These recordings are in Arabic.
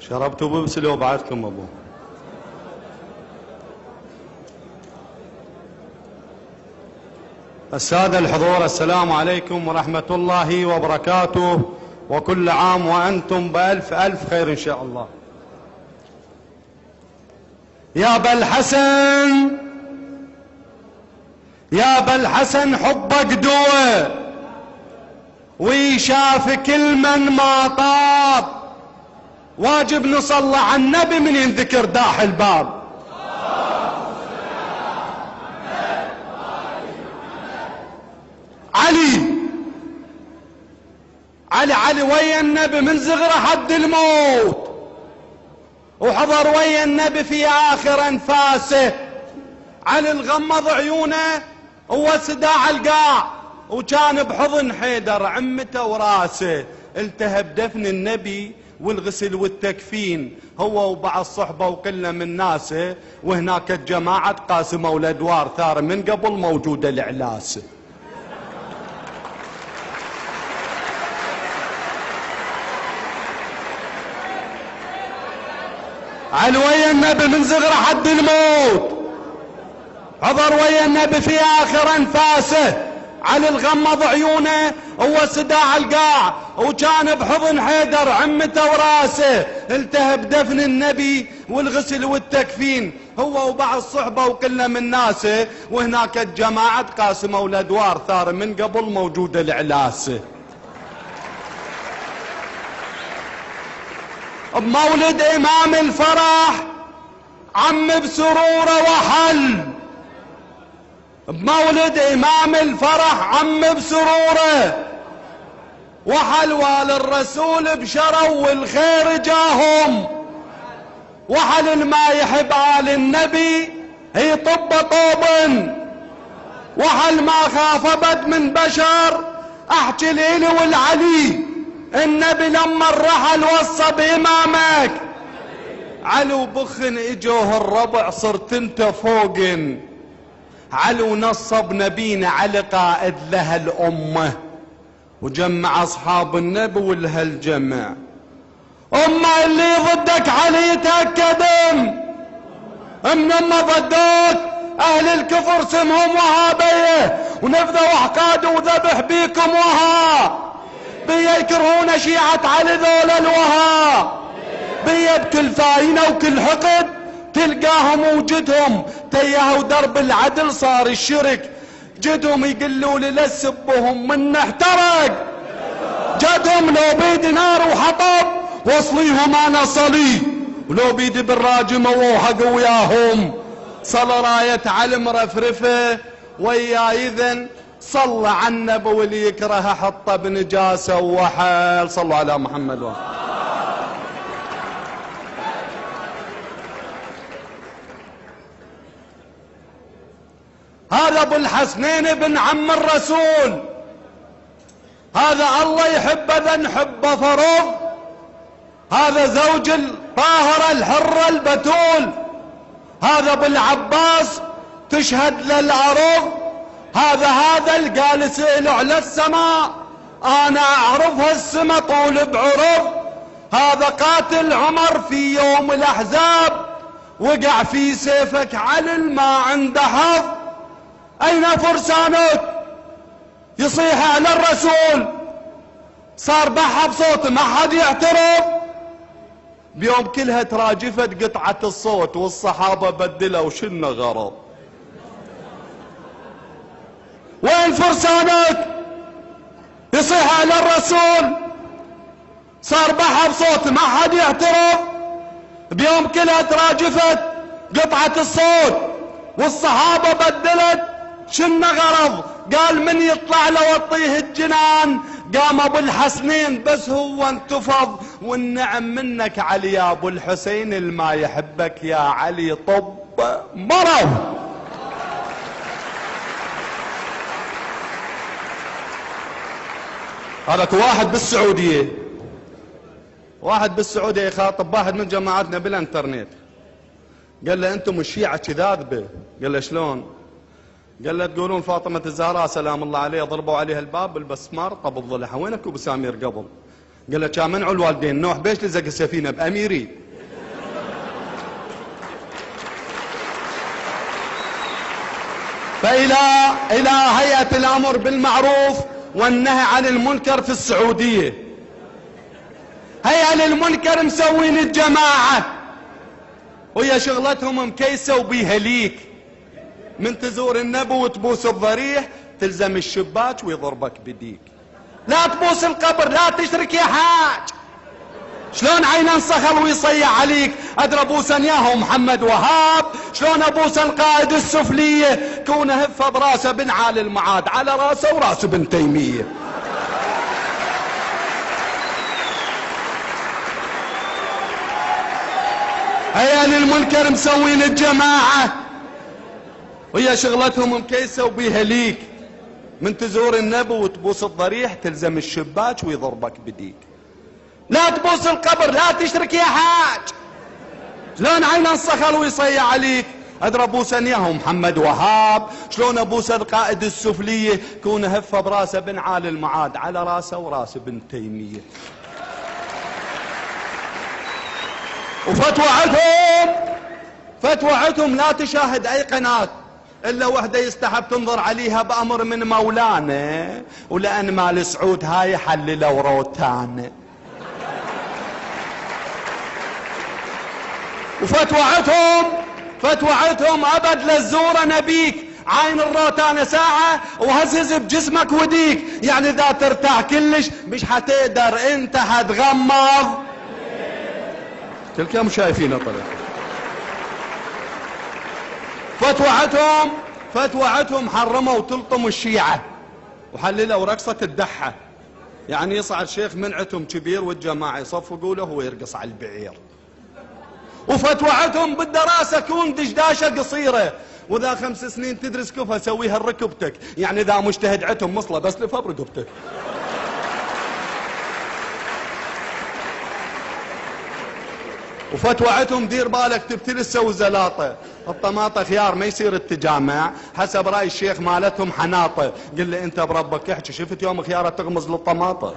شربتوا بيبسي لو بعدكم ابو. السادة الحضور، السلام عليكم ورحمة الله وبركاته، وكل عام وأنتم بألف ألف خير إن شاء الله. يا أبا الحسن، يا أبا الحسن، حبك دواء ويشاف كل من ما طاب، واجب نصلى على النبي من ينذكر داح الباب. علي ويا النبي من صغره حد الموت، وحضر ويا النبي في آخر أنفاسه. علي الغمض عيونه وسداع القاع، وكان بحضن حيدر عمته وراسه. التهب دفن النبي والغسل والتكفين، هو وبعض صحبه وكله من ناسه. وهناك الجماعة قاسموا الأدوار، ثار من قبل موجودة الإعلاسه. علي ويا النبي من صغره حد الموت، حضر ويا النبي في آخر أنفاسه. علي الغمض عيونه هو سداع القاع، وكان بحضن حيدر عمته وراسه. التهب دفن النبي والغسل والتكفين، هو وبعض صحبه وكله من ناسه. وهناك الجماعة قاسموا الأدوار، ثار من قبل موجودة الإعلاسه. بمولد إمام الفرح عم بسروره وحل، بمولد إمام الفرح عم بسروره وحل. وال الرسول بشروا والخير جاهم، وحل الما يحب آل النبي هي طب طوب، وحل ما خاف بد من بشر. احكي ليلي والعلي، النبي لما الرحل وصى بإمامك. علي وبخن اجوه الربع، صرت انت فوقن. علي ونصب نبينا علي قائد لها الأمة، وجمع أصحاب النبي ولها الجمع. أما اللي ضدك علي يتأكدن، من أما ضدوك أهل الكفر سمهم وهابية، ونفذوا أحقاد وذبح بيكم وها. بيا يكرهون شيعة علي ذول الوها، بيا بكل فاينة وكل حقد تلقاهم وجدهم. تيهوا درب العدل صار الشرك، جدهم يقلوا لي لا تسبهم من احترق. جدهم لو بيد نار وحطب وصليهم انا صلي، ولو بيدي بالراجم ووحق وياهم. صلى راية علي مرفرفه ويا اذن، صلى على النبي واللي يكره حطه بنجاسه ووحل. صلوا على محمد وآله. هذا ابو الحسنين بن عم الرسول، هذا الله يحبه ذا نحبه فرض. هذا زوج الطاهرة الحرة البتول، هذا ابو العباس تشهد للأرض. هذا الجالس له على السماء، انا اعرفها السما طول بعرض. هذا قاتل عمر في يوم الاحزاب، وقع في سيفك على ما عنده حظ. اين فرسانك؟ يصيح على الرسول، صار بحى بصوت ما حد يعترف. بيوم كلها تراجفت قطعة الصوت، والصحابة بدلوا شنو غرض. وين فرسانك؟ يصيح على الرسول، صار بحى بصوت ما حد يعترف. بيوم كلها تراجفت قطعة الصوت، والصحابة بدلت شنو غرض. قال من يطلع له وطيه الجنان. قام ابو الحسنين بس هو انتفض، والنعم منك علي يا ابو الحسين، الما يحبك يا علي طب مرض. هذاك واحد بالسعودية يخاطب واحد من جماعتنا بالانترنت، قال له انتم الشيعة كذابة. قال له شلون؟ قال له تقولون فاطمة الزهراء سلام الله عليها ضربوا عليها الباب بالبسمار قبل ضلعها، وينك ابو سامير قبل؟ قال له كان منعوا الوالدين نوح بيش لزق السفينة بأميري. إلى هيئة الأمر بالمعروف والنهي عن المنكر في السعودية. هيئة للمنكر مسوين الجماعة ويا شغلتهم مكيسة وبيهليك، من تزور النبو وتبوس الضريح تلزم الشباك ويضربك بديك. لا تبوس القبر، لا تشرك يا حاج. شلون عينا انصخل ويصيح عليك؟ ادرى ابوس اياه محمد وهاب، شلون ابوس القائد السفليه كون هفه براسه بن عالي المعاد على راسه وراس ابن تيميه. هيا للمنكر مسوين الجماعه وهي شغلتهم مكيسه وبيهليك، من تزور النبو وتبوس الضريح تلزم الشباك ويضربك بديك. لا تبوس القبر، لا تشرك يا حاج. شلون عينا انصخل ويصيح عليك؟ ادرى ابوس اياه محمد وهاب، شلون ابوس القائد السفليه كون هفه براسه بن عالي المعاد على راسه وراس ابن تيميه. فتوى عندهم لا تشاهد اي قناه الا وحده يستحب تنظر عليها بامر من مولانا، ولان مال سعود هاي حللوا روتانا. فتوى عندهم ابد للزوره نبيك، عين الروتانه ساعه وهزز بجسمك وديك، يعني اذا ترتاح كلش مش حتقدر انت هتغمض. كلكم شايفين طلع. فتوى عندهم حرموا وتلطموا الشيعة وحللوا رقصة الدحة، يعني يصعد شيخ منعتهم كبير والجماعة يصفقوا له وهو يرقص على البعير. وفتوى عندهم بالدراسة كون دشداشة قصيرة، واذا 5 سنين تدرس كفها سويها ركبتك، يعني اذا مجتهد عندهم مصلة بس لفها برقبتك. وفتوى عندهم دير بالك تبتلي تسوي زلاطه، الطماطه خيار ما يصير التجامع، حسب راي الشيخ مالتهم حناطه، قل لي انت بربك احكي شفت يوم خياره تغمز للطماطه.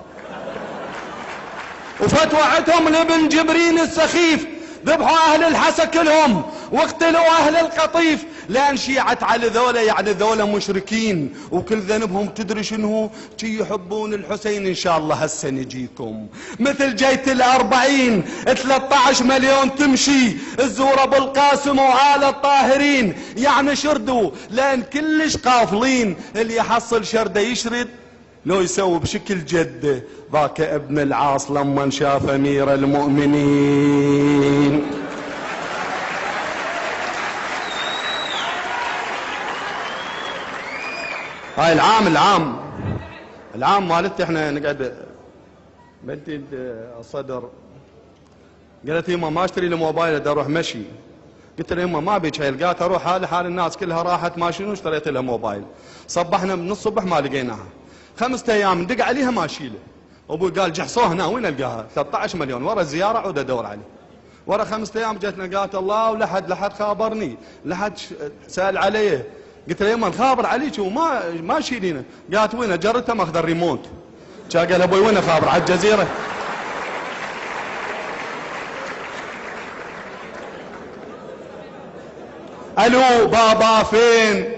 وفتوى عندهم لابن جبرين السخيف، ذبحوا اهل الحسا كلهم واقتلوا اهل القطيف، لان شيعة على ذولا يعني ذولا مشركين وكل ذنبهم تدري شنو؟ شي يحبون الحسين. ان شاء الله هسه نجيكم مثل جيت ال40 13 مليون تمشي الزور ابو القاسم وآل الطاهرين، يعني شردوا لان كلش قافلين، اللي يحصل شرده يشرد لو يسوي بشكل جده. ذاك ابن العاص لما شاف امير المؤمنين. هاي العام مالتي احنا نقعد بنتي الصدر قالت يما ما اشتري لي موبايل بدي اروح مشي. قلت لها يما ما بيك هاي، لقيت اروح حال الناس كلها راحت ماشيين واشتريت لها موبايل. صبحنا من الصبح ما لقيناها، 5 ايام ندق عليها ما شيله. ابوي قال جحصوه هنا وين القاها؟ 13 مليون ورا الزياره عود ادور عليه. ورا 5 ايام جتنا قالت الله ولحد خابرني، لحد سال عليه. قلت له يما نخابر عليك وما شيلينه. قالت وين جرته ماخذ الريموت. قال ابوي وين خابر على الجزيره؟ الو بابا فين؟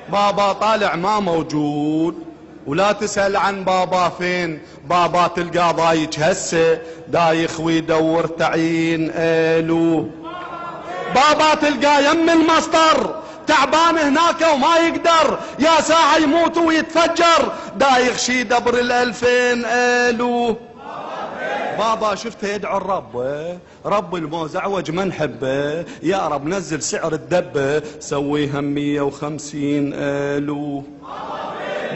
بابا طالع ما موجود. ولا تسأل عن بابا فين، بابا تلقاه ضايج هسه دايخ ويدور تعيين. الو بابا تلقاه يم المسطر تعبان هناك وما يقدر، يا ساعة يموت ويتفجر دايخ شي دبر ال2000. الو بابا شفته يدعو الرب، رب الموزعوج ما نحبه، يا رب نزل سعر الدبه سويها 150. الو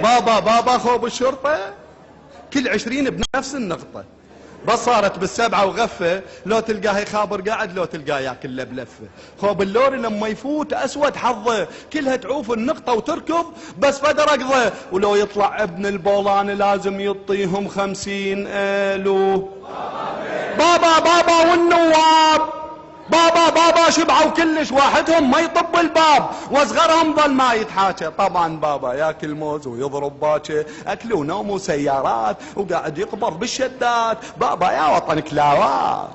بابا خوب الشرطة كل 20 بنفس النقطة، بس صارت بالسبعة وغفة لو تلقاه يخابر قاعد لو تلقاه ياكل له بلفة. خوب اللوري لما يفوت اسود حظه كلها تعوف النقطة وتركض بس فد ركضه، ولو يطلع ابن البولان لازم يعطيهم 50. الو بابا والنواب، بابا بابا شبعوا كلش، واحدهم ما يطب الباب واصغرهم ظل ما يتحاكى. طبعا بابا ياكل موز ويضرب باكي، اكل ونوم وسيارات وقاعد يقبر بالشدات. بابا يا وطن كلاوات.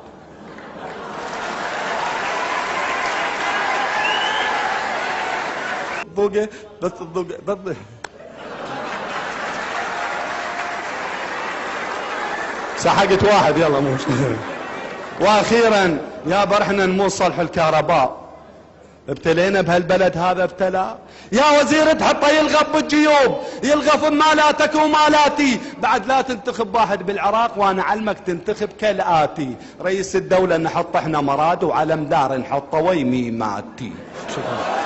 ضوقه بس الضوقه بس. سحقت واحد يلا مو مشكلة. واخيرا يابا رحنا نموت صلح الكهرباء، ابتلينا بهالبلد هذا ابتلاء. يا وزير تحطه يلغف بالجيوب، يلغف بمالاتك ومالاتي. بعد لا تنتخب واحد بالعراق وانا علمك تنتخب كالاتي: رئيس الدولة نحط احنا مراد وعلم دار نحطه ويميماتي. شكرا.